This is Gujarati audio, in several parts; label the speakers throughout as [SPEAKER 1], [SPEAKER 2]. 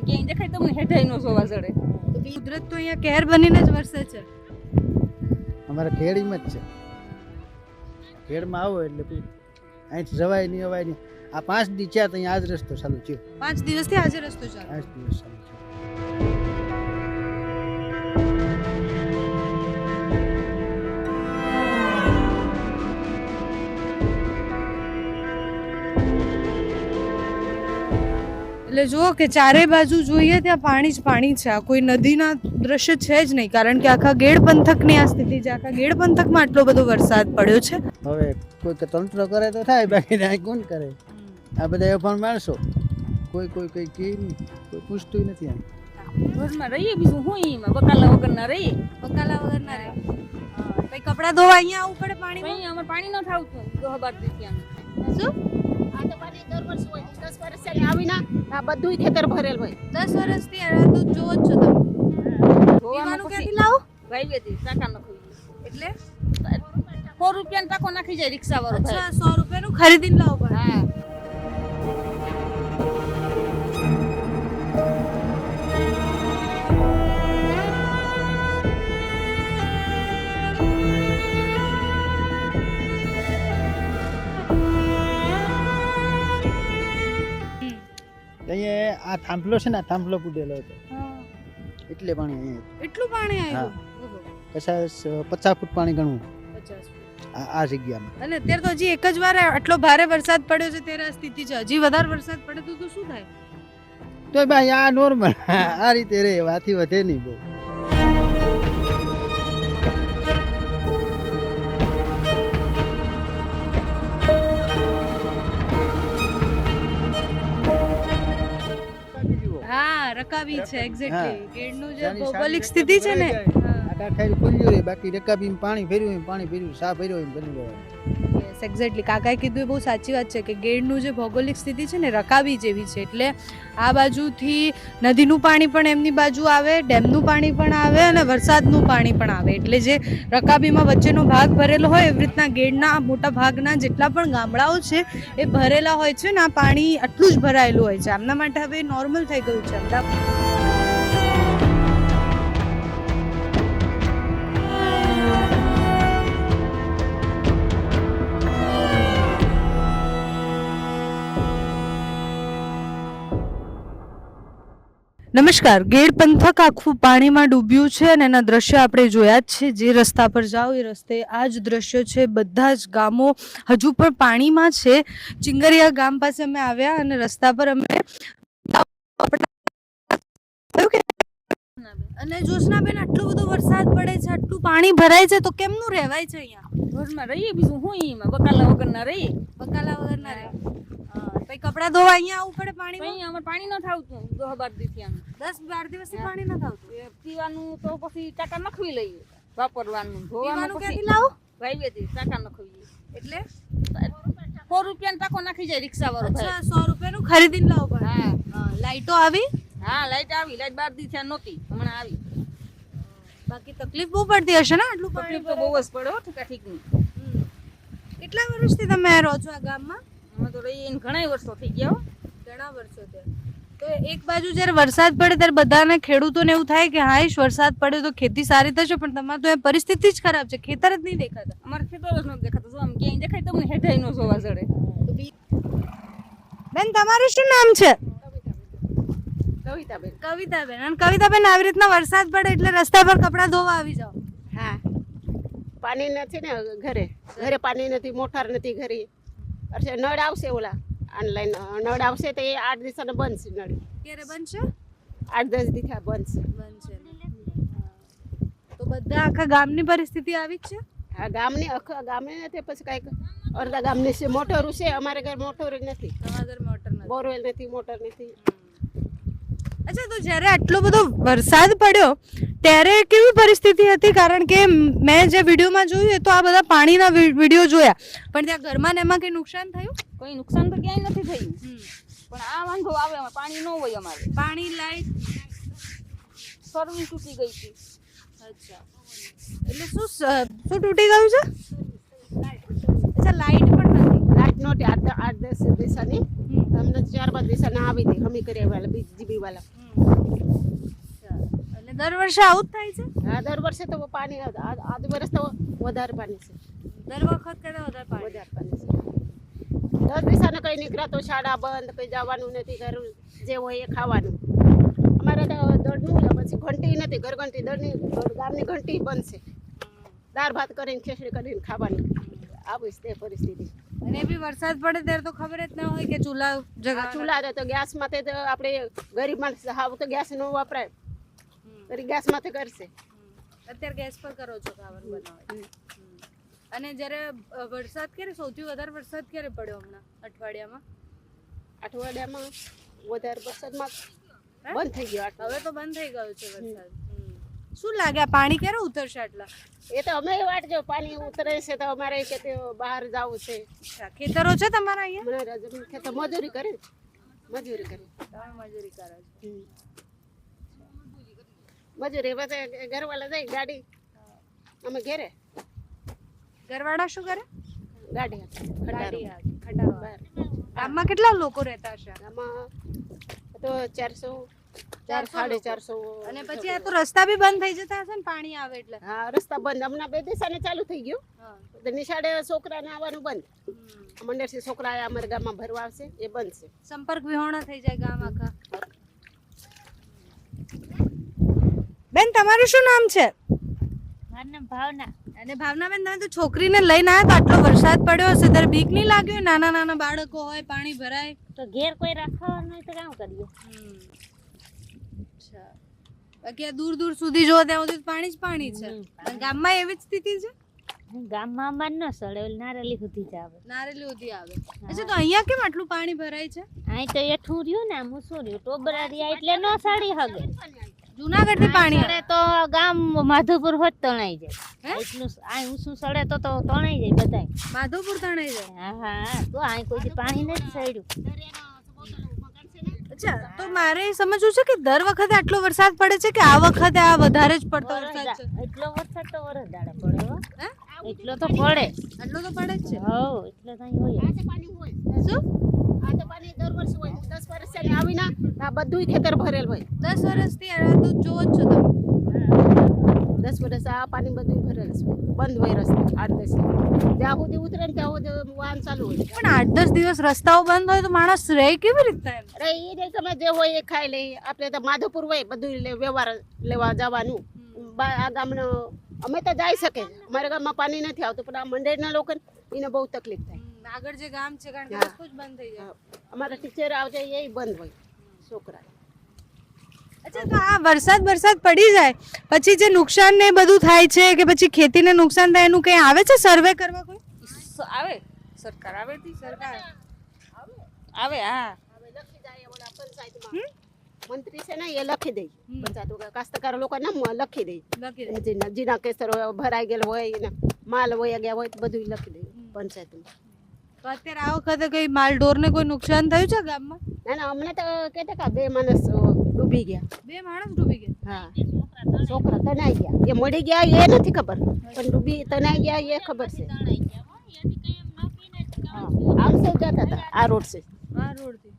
[SPEAKER 1] ક્યાંય દેખાય તમને હેઠાઈ નો જોવા જડે.
[SPEAKER 2] કુદરત તો અહીંયા કહેર બનીને જ વરસે છે.
[SPEAKER 3] અમારે ખેડીમાં જ છે. ખેડમાં આવો એટલે અહીંથી જવાય નહીં અવાય નહીં. આ 5 દી થયા તો અહીંયા આજ રસ્તો ચાલુ થયો.
[SPEAKER 2] 5 દિવસથી આજે રસ્તો ચાલે.
[SPEAKER 3] 5 દિવસ ચાલુ થયો.
[SPEAKER 2] એટલે જુઓ કે ચારે બાજુ જોઈએ ત્યાં પાણી જ પાણી છે. આ કોઈ નદીના દ્રશ્ય છે જ નહીં, કારણ કે આખા ગેડ પંથકની આ સ્થિતિ છે. આખા ગેડ પંથકમાં આટલો બધો વરસાદ પડ્યો છે.
[SPEAKER 3] હવે કોઈ તંત્ર કરે તો થાય, બાકી અહીં કોણ કરે? આ બધા અભણ માણસો, કોઈ કહે નહીં, કોઈ પૂછતું નથી.
[SPEAKER 1] ઘરમાં રહીએ બીજું શું એમાં બકાલા વગરના રહીએ.
[SPEAKER 2] બકાલા વગરના રહે. કઈ કપડાં ધોવા અહીંયા આવવું પડે પાણી.
[SPEAKER 1] અહીંયા અમારે પાણી ન થાવતું 10-12 દી ત્યાં.
[SPEAKER 2] શું
[SPEAKER 4] આ તો પાણી દર વર્ષ હોય. 10 વર્ષ આવીને આ બધું ખેતર ભરેલ હોય.
[SPEAKER 2] 10 વર્ષથી આ તો જોવો જ છો તમે. પીવાનું ક્યાંથી લાવો?
[SPEAKER 1] ભાઈવેથી ટાંકા નખવી.
[SPEAKER 2] એટલે
[SPEAKER 1] 100 રૂપિયાનો ટાંકો નાખી જાય રિક્ષા વાળો.
[SPEAKER 2] અચ્છા, 100 રૂપિયાનું ખરીદીને લાવો પડે.
[SPEAKER 1] હા.
[SPEAKER 3] અહીંયા આ થાંભલો છે ને, આ થાંભલો પૂડેલો હતો એટલે પાણી અહીંયા
[SPEAKER 2] એટલું પાણી આવ્યું.
[SPEAKER 3] હતું. કશાસ 50 ફૂટ પાણી ગણવું
[SPEAKER 2] 50 ફૂટ.
[SPEAKER 3] આ જગ્યામાં.
[SPEAKER 2] અને અત્યારે તો હજી એક જ વાર આટલો ભારે વરસાદ પડ્યો છે ત્યારે આ સ્થિતિ છે. હજી વધારે વરસાદ પડે તો શું થાય?
[SPEAKER 3] તો ભાઈ આ નોર્મલ આ રીતે રે, વાથી વધે નહીં બહુ.
[SPEAKER 2] હા, રકાબી છે એક્ઝેક્ટલી. ગેડનું જે ભૌગોલિક સ્થિતિ છે ને,
[SPEAKER 3] આ ખાલી ખુલ્યું રે, બાકી રકાબીમાં પાણી ભર્યું સા ભર્યો હોય બની ગયો.
[SPEAKER 2] Yes exactly. કાકાએ કીધું એ બહુ સાચી વાત છે કે ગેડનું જે ભૌગોલિક સ્થિતિ છે ને રકાબી જેવી છે. એટલે આ બાજુથી નદીનું પાણી પણ એમની બાજુ આવે, ડેમનું પાણી પણ આવે અને વરસાદનું પાણી પણ આવે. એટલે જે રકાબીમાં વચ્ચેનો ભાગ ભરેલો હોય એવી રીતના ગેડના મોટા ભાગના જેટલા પણ ગામડાઓ છે એ ભરેલા હોય છે ને આ પાણી આટલું જ ભરાયેલું હોય છે. આમના માટે હવે નોર્મલ થઈ ગયું છે અમદાવાદ. નમસ્કાર. ગેડ પંથક આખું પાણીમાં ડૂબ્યું છે અને એના દ્રશ્ય આપણે જોયા જ છે. જે રસ્તા પર જાઓ એ રસ્તે આ જ દ્રશ્યો છે. બધા જ ગામો હજુ પણ પાણીમાં છે. ચિંગરિયા ગામ પાસે અમે આવ્યા અને રસ્તા પર અમે અને જોશનાબેન આટલો બધો વરસાદ પડે છે, આટલું પાણી ભરાય છે તો કેમનું રહેવાય છે અહીંયા?
[SPEAKER 1] ઘરમાં રહીએ બીજું શું એમાં બકાલા વગરના રહીએ.
[SPEAKER 2] બકાલા વગરના રહે. કઈ કપડાં ધોવા અહીંયા આવવું પડે પાણી.
[SPEAKER 1] અહીંયા અમારે પાણી ન થાવતું 10-12 દી ત્યાં.
[SPEAKER 2] 10-12 દિવસથી પાણી ન થાવતું.
[SPEAKER 1] પીવાનું તો પછી ટાંકા નખવી લઈએ, વાપરવાનું
[SPEAKER 2] પીવાનું
[SPEAKER 1] ધોવાનું
[SPEAKER 2] ક્યાંથી લાવો?
[SPEAKER 1] ભાઈવેથી ટાંકા નખવી.
[SPEAKER 2] એટલે
[SPEAKER 1] 100 રૂપિયાનો ટાંકો નાખી જાય રિક્ષા વાળો.
[SPEAKER 2] અચ્છા, 100 રૂપિયાનું ખરીદીને લાવો પડે.
[SPEAKER 1] હા.
[SPEAKER 2] લાઈટો આવી?
[SPEAKER 1] હા, લાઈટ આવી. લાઈટ 12 દી થયા નહોતી, હમણાં આવી.
[SPEAKER 2] બાકી તકલીફ બહુ પડતી હશે ને આટલું પાણી?
[SPEAKER 1] તકલીફ તો બહુ જ પડે હો, ઠીકની.
[SPEAKER 2] કેટલા વર્ષથી તમે રહો છો આ ગામમાં?
[SPEAKER 1] અમે તો રહીએ ઘણા વર્ષો થઈ ગયા હો.
[SPEAKER 2] ઘણા વર્ષો થયા. તો એક બાજુ જ્યારે વરસાદ પડે ત્યારે બધાને ખેડૂતોને એવું થાય કે હાઈશ વરસાદ પડે તો ખેતી સારી થશે, પણ તમારે તો એ પરિસ્થિતિ જ ખરાબ છે. ખેતર જ નહીં દેખાતા.
[SPEAKER 1] અમારે ખેતર જ નથી દેખાતા. જો આમ ક્યાંય દેખાય તમને હેઠાઈ નો જોવા જડે.
[SPEAKER 2] બેન તમારું શું નામ છે?
[SPEAKER 4] કવિતાબેન.
[SPEAKER 2] કવિતાબેન. અને કવિતાબેન આવી રીતના વરસાદ પડે એટલે રસ્તા પર કપડાં ધોવા આવી જાઓ?
[SPEAKER 4] હા, પાણી નથી ને ઘરે પાણી નથી, મોટર નથી ઘરે. અરે નળ આવશે, ઓલા ઓનલાઈન નળ આવશે તો એ 8 દિવસને બનશે. નળ
[SPEAKER 2] ક્યારે બનશે?
[SPEAKER 4] 8-10 દી થયા બનશે.
[SPEAKER 2] તો બધા આખા ગામની પરિસ્થિતિ આવી જ છે.
[SPEAKER 4] આ ગામની આખા ગામે નથી, પછી કાંઈક અડધા ગામની છે મોટરું છે. અમારે ઘર મોટર જ નથી,
[SPEAKER 2] તમારા ઘર મોટર નથી,
[SPEAKER 4] બોરવેલ નથી, મોટર નથી.
[SPEAKER 2] અચ્છા, તો જ્યારે આટલો બધો વરસાદ પડ્યો ત્યારે કેવી પરિસ્થિતિ હતી? કારણ કે મેં જે વિડીયોમાં જોયું તો આ બધા પાણીના વિડીયો જોયા, પણ ત્યાં ઘરમાં ને એમાં કંઈ નુકસાન થયું?
[SPEAKER 1] કોઈ નુકસાન તો ક્યાંય નથી થયું, પણ આ વાંધો આવે. પાણી ન હોય અમારે.
[SPEAKER 2] પાણી, લાઈટ,
[SPEAKER 1] સર્વિસ તૂટી ગઈ હતી.
[SPEAKER 2] અચ્છા, એટલે શું તૂટી ગયું છે? અચ્છા, લાઈટ પણ નથી.
[SPEAKER 4] લાઈટ નહોતી 8-10 દિવસની. અમને 4-5 દિવસના આવી હતી. હમી કર્યા વાળા, બીજીબી વાળા.
[SPEAKER 2] એટલે દર વર્ષે આવું જ થાય છે?
[SPEAKER 4] હા, દર વર્ષે તો પાણી આજ વર્ષ તો વધારે પાણી છે,
[SPEAKER 2] દર વખત કરતા વધારે પાણી.
[SPEAKER 4] વધારે પાણી છે. 10 દિવસને કઈ નીકળ્યા તો શાળા બંધ, કઈ જવાનું નથી, ઘર જે હોય એ ખાવાનું. અમારે તો દળનું પછી ઘંટી નથી, ઘર ઘંટી દળની ગામની ઘંટી બંધ છે. દાળ ભાત કરીને ખીચડી કરીને ખાવાની, આવી છે તે પરિસ્થિતિ.
[SPEAKER 2] અને એ બી વરસાદ પડે ત્યારે તો ખબર જ ના હોય કે ચૂલા જગા
[SPEAKER 4] ચૂલા તો ગેસ માંથી તો આપણે ગરીબ માણસ હાવ તો ગેસ નો વપરાય, ગેસ માંથી કરશે.
[SPEAKER 2] અત્યારે ગેસ પર કરો છો ખાવાનું બનાવે. અને જ્યારે વરસાદ ક્યારે સૌથી વધારે વરસાદ ક્યારે પડ્યો હમણાં અઠવાડિયામાં?
[SPEAKER 4] અઠવાડિયામાં વધારે વરસાદમાં બંધ થઈ ગયો.
[SPEAKER 2] હવે તો બંધ થઈ ગયો છે વરસાદ. શું લાગે આ પાણી ક્યારે ઉતરશે આટલા?
[SPEAKER 4] એ તો અમે વાટ જો પાણી ઉતરે છે તો અમારે કે તે બહાર જવું છે.
[SPEAKER 2] ખેતરો છે તમારા અહીંયા?
[SPEAKER 4] મને જમીન ખેતર મજૂરી કરે, મજૂરી કરે.
[SPEAKER 2] તમે મજૂરી કરો છો?
[SPEAKER 4] મજૂરી પછી ઘરવાળા જાય ગાડી, અમે ઘેરે.
[SPEAKER 2] ઘરવાળા શું કરે?
[SPEAKER 4] ગાડી
[SPEAKER 2] ગાડી
[SPEAKER 4] ખટારો
[SPEAKER 2] હાકે, ખટારો હાકે.
[SPEAKER 4] બહાર.
[SPEAKER 2] ગામમાં કેટલા લોકો રહેતા હશે?
[SPEAKER 4] આમાં તો 400 450.
[SPEAKER 2] અને પછી આ તો રસ્તા બી બંધ થઈ જતા હશે ને પાણી આવે એટલે?
[SPEAKER 4] હા, રસ્તા બંધ. હમણાં 2 દિવસને ચાલુ થઈ ગયું. તો નિશાળે છોકરાને આવવાનું બંધ. મંડળથી છોકરા અમારા ગામમાં ભરવા આવશે એ બંધ છે.
[SPEAKER 2] સંપર્ક વિહોણા થઈ જાય ગામ આખા. બેન તમારું શું નામ છે?
[SPEAKER 5] મારું નામ ભાવના.
[SPEAKER 2] અને ભાવનાબેન, તમે તો છોકરીને લઈને આવ્યા તો આટલો વરસાદ પડ્યો હશે ત્યારે બીક નહીં લાગ્યું? નાના નાના બાળકો હોય, પાણી ભરાય
[SPEAKER 5] તો ઘેર કોઈ રાખવાનું હોય તો કામ કરીએ.
[SPEAKER 2] અચ્છા, બાકી આ દૂર દૂર સુધી જો ત્યાં સુધી પાણી જ પાણી છે. અને ગામમાં એવી જ સ્થિતિ છે?
[SPEAKER 5] ગામમાં અમાર ન સડે, ઓલી નારેલી સુધી જ આવે.
[SPEAKER 2] નારેલી સુધી આવે. અચ્છા, તો અહીંયા કેમ આટલું પાણી ભરાય છે?
[SPEAKER 5] અહીં તો એઠું રહ્યું ને, આમ શું રહ્યું, ટોબરારિયા એટલે ન સડી હગે.
[SPEAKER 2] જુનાગઢ થી પાણી
[SPEAKER 5] સડે તો ગામ માધવપુર હોત તણાઈ જાય. એટલું અહીં ઊંચું સડે તો તણાઈ જાય બધાય.
[SPEAKER 2] માધવપુર તણાઈ જાય.
[SPEAKER 5] હા હા, તો અહીં કોઈ પાણી નથી સડ્યું.
[SPEAKER 2] અચ્છા, તો મારે સમજવું છે કે દર વખતે આટલો વરસાદ પડે છે કે આ વખતે આ વધારે જ પડતો વરસાદ છે?
[SPEAKER 5] એટલો વરસાદ તો વરસ દાડે પડે હો. એટલો તો પડે.
[SPEAKER 2] આટલો તો પડે જ છે.
[SPEAKER 5] હો, એટલો તો અહીં હોય.
[SPEAKER 4] પાણી હોય.
[SPEAKER 2] શું?
[SPEAKER 4] આ તો પાણી દર વર્ષે હોય. 10 વર્ષથી આવીને આ બધું ખેતર ભરેલ હોય.
[SPEAKER 2] 10 વર્ષથી આ તો જોવો જ છો તમે.
[SPEAKER 4] 10 વર્ષ આ પાણી બધું ભરેલ છે. બંધ હોય રસ્તો 8 દિવસ. જ્યાં સુધી ઉતરે ને ત્યાં સુધી વાહન ચાલુ હોય.
[SPEAKER 2] પણ 8-10 દિવસ રસ્તાઓ બંધ હોય તો માણસ રહે કેવી રીતે? એમ
[SPEAKER 4] અરે એ નહીં, તમે જે હોય એ ખાઈ લઈ. આપણે તો માધવપુર હોય બધું વ્યવહાર લેવા જવાનું. આ ગામનો અમે તો જઈ શકે, અમારા ગામમાં પાણી નથી આવતું, પણ આ મંડળના લોકોને એને બહુ તકલીફ થાય.
[SPEAKER 2] આગળ જે ગામ છે કારણ કે બધું જ બંધ થઈ જાય.
[SPEAKER 4] અમારા ટીચર આવજે એ બંધ હોય છોકરા.
[SPEAKER 2] અચ્છા, તો આ વરસાદ પડી જાય પછી જે નુકસાન ને બધું થાય છે કે પછી ખેતીને નુકસાન થાય એનું કઈ આવે છે સર્વે કરવા કોઈ?
[SPEAKER 1] આવે સરકાર, આવે તી સરકાર આવે. હા,
[SPEAKER 4] લખી જાય ઓલા પંચાયતમાં મંત્રી છે ને એ લખી દે. પંચાયત કાસ્તકાર લોકો નામ લખી દે. જીના કેસર ભરાઈ ગયેલ હોય ને માલ વયા ગયા હોય તો બધું લખી દે પંચાયતમાં.
[SPEAKER 2] તો અત્યારે આ વખતે કઈ માલ ઢોર ને કોઈ નુકસાન થયું છે ગામમાં?
[SPEAKER 4] ના ના, અમને તો કહેતા કે 2 માણસ ડૂબી ગયા.
[SPEAKER 2] 2 માણસ ડૂબી ગયા?
[SPEAKER 4] હા, છોકરા તણાઈ ગયા. એ મળી ગયા એ નથી ખબર, પણ ડૂબી તણાઈ ગયા એ ખબર છે. આમ સે જતા હતા આ રોડ છે.
[SPEAKER 2] આ રોડ થી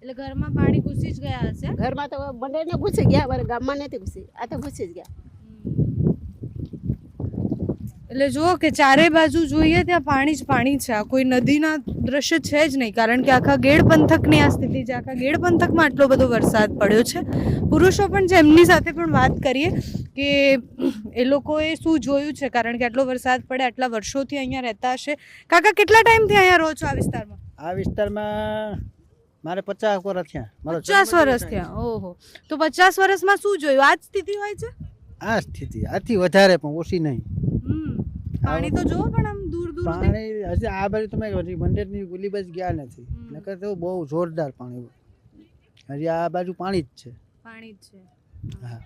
[SPEAKER 2] એટલે ઘરમાં પાણી ઘૂસી જ ગયા હશે?
[SPEAKER 4] ઘરમાં તો બંને ઘૂસી ગયા, અમારા ગામમાં નથી ઘૂસી, આ તો ઘૂસી જ ગયા.
[SPEAKER 2] એટલે જુઓ કે ચારે બાજુ જોઈએ ત્યાં પાણી જ પાણી છે. આ કોઈ નદીના દ્રશ્ય છે જ નહીં, કારણ કે આખા ગેડ પંથકની આ સ્થિતિ છે. આખા ગેડ પંથકમાં આટલો બધો વરસાદ પડ્યો છે. પુરુષો પણ છે, એમની સાથે પણ વાત કરીએ કે એ લોકોએ શું જોયું છે, કારણ કે આટલો વરસાદ પડે, આટલા વર્ષોથી અહીંયા રહેતા હશે. કાકા, કેટલા ટાઈમથી અહીંયા રહો છો આ વિસ્તારમાં?
[SPEAKER 3] આ વિસ્તારમાં મારે 50 વર્ષ થયા.
[SPEAKER 2] 50 વર્ષ થયા. ઓહો, તો 50 વર્ષમાં શું જોયું? આ જ સ્થિતિ હોય છે?
[SPEAKER 3] આ સ્થિતિ આથી વધારે પણ ઓછી નહીં.
[SPEAKER 2] પાણી તો જોવો પણ આમ દૂર દૂર
[SPEAKER 3] પાણી હજી આ બાજુ તમે હજી મંડળની ગુલી બાજુ ગયા નથી, નકર તો બહુ જોરદાર પાણી હોય. હજી આ બાજુ પાણી જ છે.
[SPEAKER 2] પાણી જ છે.
[SPEAKER 3] હા,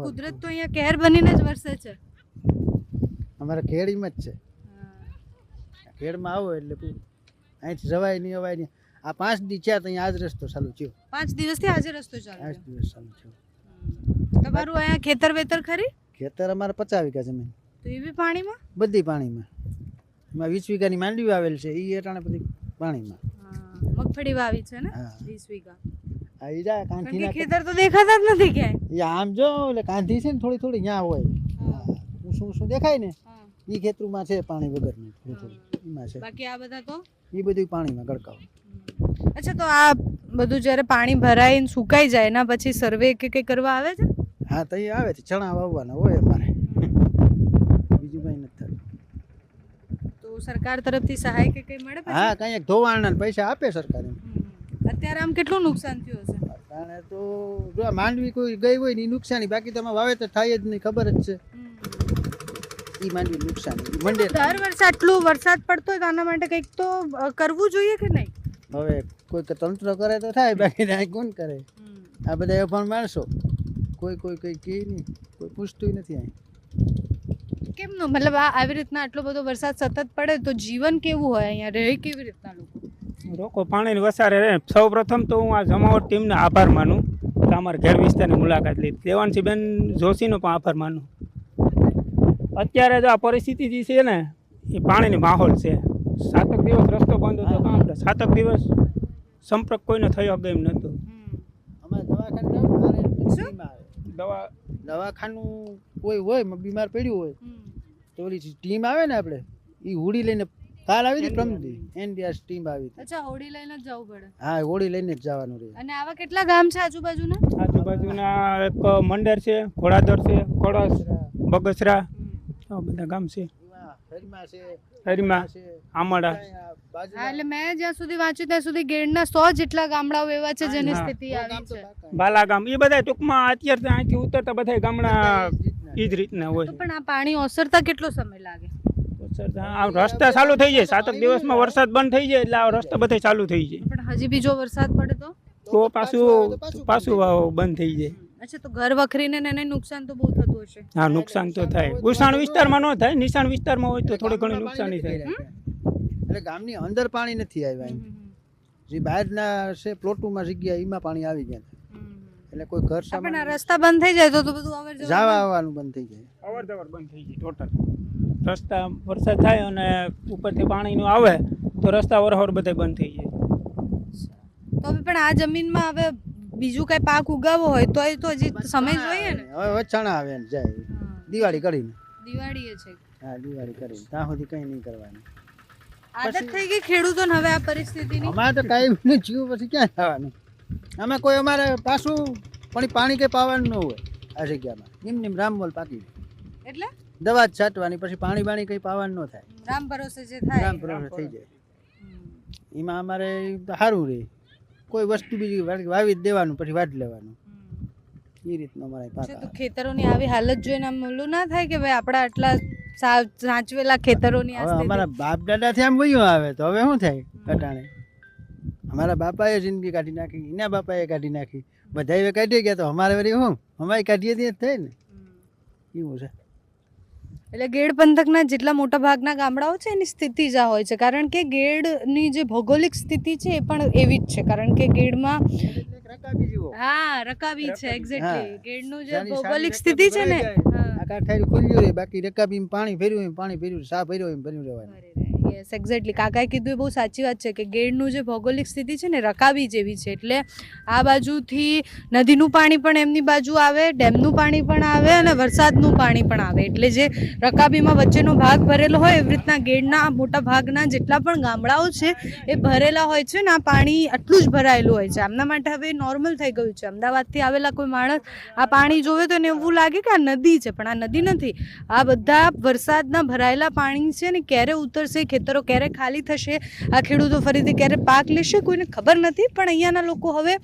[SPEAKER 2] કુદરત તો અહીંયા કહેર બનીને જ વરસે છે.
[SPEAKER 3] અમારા ખેડીમાં જ છે. ખેડમાં આવો એટલે અહીંથી જવાય નહીં, અવાય નહીં. આ 5 દી થયા તો અહીંયા આજ રસ્તો ચાલુ થયો.
[SPEAKER 2] 5 દિવસથી આજે રસ્તો ચાલુ
[SPEAKER 3] 5 દિવસ ચાલુ થયો.
[SPEAKER 2] તમારું અહીંયા ખેતર વેતર ખરી?
[SPEAKER 3] ખેતર અમારે 50 વીઘા જમીન.
[SPEAKER 2] તો એ બી પાણીમાં?
[SPEAKER 3] બધી પાણીમાં. એમાં 20 વીઘાની માંડવી આવેલ છે, એ અટાણે બધી પાણીમાં.
[SPEAKER 2] મગફળી વાવી છે ને?
[SPEAKER 3] હા.
[SPEAKER 2] 20 વીઘા.
[SPEAKER 3] આ ઈ જા
[SPEAKER 2] કારણ
[SPEAKER 3] કાંઠી
[SPEAKER 2] કે
[SPEAKER 3] ના
[SPEAKER 2] ખેતર તો દેખાતા જ નથી ક્યાંય.
[SPEAKER 3] એ આમ જો એટલે કાંઠી છે ને થોડી થોડી ત્યાં હોય ઊંચું ઊંચું દેખાય ને ઈ ખેતરમાં છે પાણી વગરનું થોડું થોડું એમાં છે.
[SPEAKER 2] બાકી આ બધા તો
[SPEAKER 3] એ બધું પાણીમાં ગળકાવ.
[SPEAKER 2] અચ્છા, તો આ બધું જ્યારે પાણી ભરાઈને સુકાઈ જાય એના પછી સર્વે કે કંઈ કરવા આવે છે?
[SPEAKER 3] હા તો એ આવે છે, ચણા વાવવાના હોય અમારે, બીજું કંઈ નથી થતું.
[SPEAKER 2] તો સરકાર તરફથી સહાય કે કંઈ મળે પછી?
[SPEAKER 3] હા કંઈક ધોવાણના પૈસા આપે સરકારે.
[SPEAKER 2] અત્યારે આમ કેટલું નુકસાન થયું હશે?
[SPEAKER 3] કારણ તો જો આ માંડવી કોઈ ગઈ હોય ને ઈ નુકસાની, બાકી તો આમાં વાવેતર થાય જ નહીં, ખબર જ છે. ઈ માંડવી નુકસાની મંડે.
[SPEAKER 2] દર વર્ષે આટલું વરસાદ પડતો હોય તો આના માટે કંઈક તો કરવું જોઈએ કે નહીં?
[SPEAKER 3] હવે કોઈ તંત્ર કરે તો થાય, બાકી આ કોણ કરે? આ બધા અભણ માણસો, કોઈ કંઈ કહે નહીં, કોઈ પૂછતું નથી. અહીં
[SPEAKER 2] કેમનું મતલબ આવી રીતના આટલો બધો વરસાદ સતત પડે તો જીવન કેવું હોય અહીંયા, રહે કેવી રીતના
[SPEAKER 6] લોકો પાણીની વસારે રહે. સૌ પ્રથમ તો હું આ જમાવટ ટીમને આભાર માનું કે અમારા ઘેર વિસ્તારની મુલાકાત લીધી. દેવાંશીબેન જોશીનો પણ આભાર માનું. અત્યારે જો આ પરિસ્થિતિ જે છે ને એ પાણીની માહોલ છે. 7 દિવસ રસ્તો બંધ હતો, કાં આપણે 7 દિવસ સંપર્ક કોઈને થયો એમ નહોતું.
[SPEAKER 3] દવાખાનું કોઈ હોય બીમાર પડ્યું હોય તો ઓલી ટીમ આવે ને આપણે એ હોડી લઈને, કાલ આવી હતી પ્રમદી એનડીઆર ટીમ આવી હતી.
[SPEAKER 2] અચ્છા, હોડી લઈને જ જવું પડે?
[SPEAKER 3] હા હોડી લઈને જ જવાનું રહે.
[SPEAKER 2] અને આવા કેટલા ગામ છે આજુબાજુના?
[SPEAKER 6] આજુબાજુના એક મંડર છે, ઘોડાદર છે, કળશ, બગસરા, આ બધા ગામ છે. હરીમા, આમડા.
[SPEAKER 2] હા, એટલે મેં જ્યાં સુધી વાંચ્યું ત્યાં સુધી ગેડના 100 જેટલા ગામડાઓ એવા છે જેની સ્થિતિ આવી છે.
[SPEAKER 6] બાલા ગામ, એ બધા ટૂંકમાં અત્યારે અહીંથી ઉતરતા બધા ગામડા એ જ રીતના હોય.
[SPEAKER 2] તો પણ આ પાણી ઓસરતા કેટલો સમય લાગે?
[SPEAKER 6] આ રસ્તા ચાલુ થઈ જાય 7 દિવસમાં, વરસાદ બંધ થઈ જાય એટલે આ રસ્તા બધા ચાલુ થઈ જાય.
[SPEAKER 2] પણ હજી બીજો વરસાદ પડે
[SPEAKER 6] તો પાછું બંધ થઈ જાય.
[SPEAKER 2] અચ્છા, તો ઘર વખરીને એને નુકસાન તો બહુ થતું હશે?
[SPEAKER 6] હા, નુકસાન તો થાય. ગુસાણ વિસ્તારમાં ન થાય, નિશાણ વિસ્તારમાં હોય તો થોડી ઘણી નુકસાની થાય.
[SPEAKER 3] એટલે ગામની અંદર પાણી નથી આવ્યા, જે બહારના છે પ્લોટોમાં જગ્યા એમાં પાણી આવી ગયા. એટલે કોઈ ઘર
[SPEAKER 2] પણ આ રસ્તા બંધ થઈ જાય તો બધું અવર જવર
[SPEAKER 3] જવા આવવાનું બંધ થઈ જાય.
[SPEAKER 6] અવર જવર બંધ થઈ જાય ટોટલ. રસ્તા વરસાદ થાય અને ઉપરથી પાણીનું આવે તો રસ્તા વરહવર બધા બંધ થઈ જાય.
[SPEAKER 2] તો પણ આ જમીનમાં હવે બીજું કઈ પાક ઉગાવવો હોય તો એ તો હજી સમય જોઈએ ને.
[SPEAKER 3] હવે ચણા આવે ને જાય દિવાળી કરીને.
[SPEAKER 2] દિવાળી છે?
[SPEAKER 3] હા, દિવાળી કરીને ત્યાં સુધી કંઈ નહીં કરવાનું.
[SPEAKER 2] આદત થઈ ગઈ ખેડૂતોને હવે આ પરિસ્થિતિની.
[SPEAKER 3] અમારે તો કાંઈ નહીં જીવ, પછી ક્યાં જવાનું? અમે કોઈ અમારે પાછું પાણી કંઈ પાવાનું ન હોય આ જગ્યામાં. નિમ રામવલ પાકી
[SPEAKER 2] એટલે
[SPEAKER 3] દવા જ છાંટવાની, પછી પાણી કંઈ પાવાનું ન થાય.
[SPEAKER 2] રામ ભરોસે જે થાય
[SPEAKER 3] રામ ભરોસે થઈ જાય. એમાં અમારે સારું રહે. કોઈ વસ્તુ બીજી વાવી જ દેવાનું, પછી વાઢ લેવાનું, એ રીતનું અમારે પાક.
[SPEAKER 2] તો ખેતરોની આવી હાલત જોઈને આમ ઓલું ના થાય કે ભાઈ આપણા આટલા સાચવેલા ખેતરોની આ સ્થિતિ?
[SPEAKER 3] અમારા બાપ દાદાથી આમ વયું આવે તો હવે શું થાય? અટાણે અમારા બાપાએ જિંદગી કાઢી નાખી, એના બાપાએ કાઢી નાખી, બધા એ કાઢી ગયા તો અમારે વળી શું? અમારે કાઢીએ જ થાય ને, એવું છે.
[SPEAKER 2] એટલે ગેડ પંથકના જેટલા મોટા ભાગના ગામડાઓ છે એની સ્થિતિ જ આ હોય છે, કારણ કે ગેડની જે ભૌગોલિક સ્થિતિ છે એ પણ એવી જ છે. કારણ કે ગેડમાં હા રકાબી છે, એક્ઝેક્ટલી ગેડનું જે ભૌગોલિક સ્થિતિ છે ને,
[SPEAKER 3] આ કાંઠારી ખુલ્યું રહે, બાકી રકાબીમાં પાણી ભર્યું સા ભર્યું રહેવાનું.
[SPEAKER 2] યસ એક્ઝેક્ટલી કાકાએ કીધું એ બહુ સાચી વાત છે કે ગેડનું જે ભૌગોલિક સ્થિતિ છે ને રકાબી જેવી છે. એટલે આ બાજુથી નદીનું પાણી પણ એમની બાજુ આવે, ડેમનું પાણી પણ આવે અને વરસાદનું પાણી પણ આવે. એટલે જે રકાબીમાં વચ્ચેનો ભાગ ભરેલો હોય એવી રીતના ગેડના મોટા ભાગના જેટલા પણ ગામડાઓ છે એ ભરેલા હોય છે ને આ પાણી આટલું જ ભરાયેલું હોય છે. આમના માટે હવે નોર્મલ થઈ ગયું છે. અમદાવાદથી આવેલા કોઈ માણસ આ પાણી જોવે તો એને એવું લાગે કે આ નદી છે, પણ આ નદી નથી. આ બધા વરસાદના ભરાયેલા પાણી છે ને ક્યારે ઉતરશે, ખેતરો ક્યારે ખાલી થશે, આ ખેડૂતો ફરીથી ક્યારે પાક લેશે કોઈને ખબર નથી. પણ અહીંયાના લોકો હવે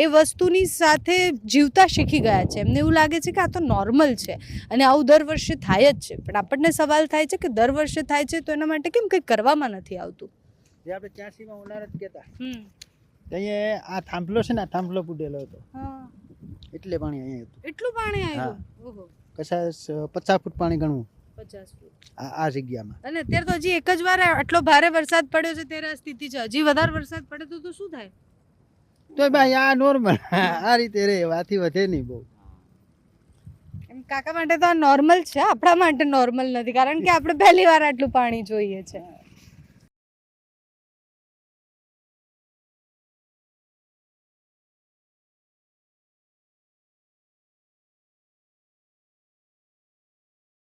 [SPEAKER 2] એ વસ્તુની સાથે જીવતા શીખી ગયા છે. એમને એવું લાગે છે કે આ તો નોર્મલ છે અને આવું દર વર્ષે થાય જ છે. પણ આપણને સવાલ થાય છે કે દર વર્ષે થાય છે તો એના માટે કેમ કંઈ કરવામાં નથી આવતું?
[SPEAKER 3] જે આપણે 84માં ઉનાળા જ કહેતા, અહીંયા આ થાંભલો છે ને, આ થાંભલો ફૂટેલો હતો એટલે પાણી અહીંયા હતું. એટલું પાણી આવ્યું? ઓહો, કશાસ 50 ફૂટ પાણી ગણવું.
[SPEAKER 2] 50 ફૂટ
[SPEAKER 3] આ જગ્યામાં.
[SPEAKER 2] અને અત્યારે તો હજી એક જ વાર આટલો ભારે વરસાદ પડ્યો છે ત્યારે આ સ્થિતિ છે. હજી વધારે વરસાદ પડે તો શું થાય?
[SPEAKER 3] તો ભાઈ આ નોર્મલ આ રીતે રે, વાથી વધે નહીં બહુ.
[SPEAKER 2] કાકા માટે તો આ નોર્મલ છે, આપણા માટે નોર્મલ નથી, કારણ કે આપણે પહેલી વાર આટલું પાણી જોઈએ છે.